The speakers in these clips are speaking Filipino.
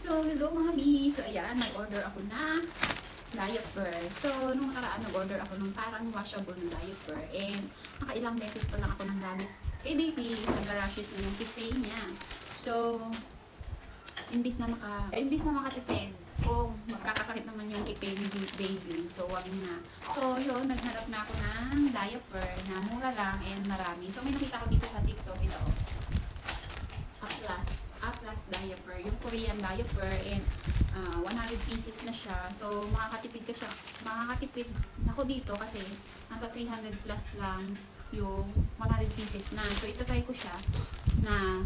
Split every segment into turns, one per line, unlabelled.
So, hello mga B. So, ayan, nag-order ako na diaper. So, nung nakaraan, nag-order ako ng parang washable na diaper. And, nakailang beses pa lang ako nang gamit kay baby sa garages na yung pisay niya. So, imbis na makatipid, kung magkakasakit naman yung kay baby, so wag na. So, yun, naghanap na ako ng diaper na mura lang and marami. So, may nakita ko dito sa TikTok, ito, Atlas diaper, yung Korean diaper, and 100 pieces na siya. So, makakatipid ako dito kasi nasa 300 plus lang yung 100 pieces na. So, itatry ko siya na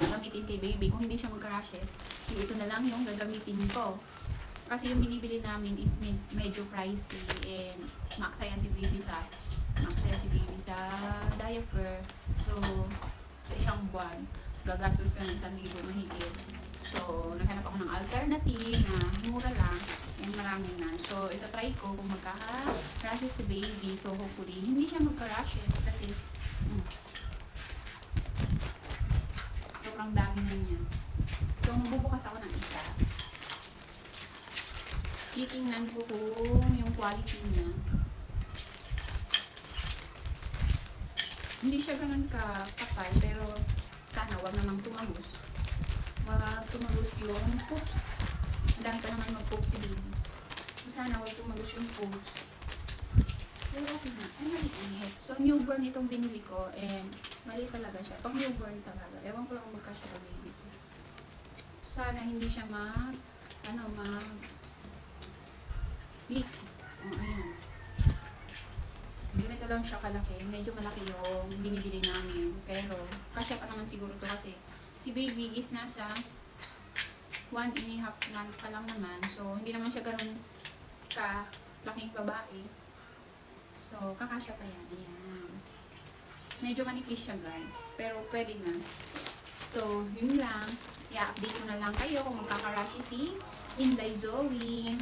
gagamitin kay baby. Kung hindi siya magka-rashes, ito na lang yung gagamitin ko. Kasi yung binibili namin is medyo pricey and maksaya si baby sa diaper. So, sa isang buwan, gagastos ka ng 1,000 mahigit. So, naghanap ako ng alternative na mura lang and marami na. So, itatry ko kung magkaka-rashes si baby. So, hopefully, hindi siya magka-rashes kasi sobrang dami na niya. So, magbubukas ako ng isa. Titingnan ko kung yung quality niya. Hindi siya ganun kapal, pero sana wag namang tumagos. Wag tumagos yung poops. Ang dami pa naman mag-poops si baby. So, sana wag tumagos yung poops. Pero okay na. Ay, maliit. So, newborn itong binili ko and mali talaga siya. Pag newborn talaga. Ewan ko lang kung magkasya ka baby. Sana hindi siya leak. O, ayan. Ganito lang siya kalaki. Medyo malaki yung binibili namin. Pero, kasya pa naman siguro to kasi si baby is nasa 1.5 month pa lang naman. So, hindi naman siya ganun laking babae. So, kakasya pa yan. Ayan. Medyo manipis siya guys. Pero, pwede na. So, yun lang. I-update ko na lang kayo kung magkakarashi si Inday Zoe.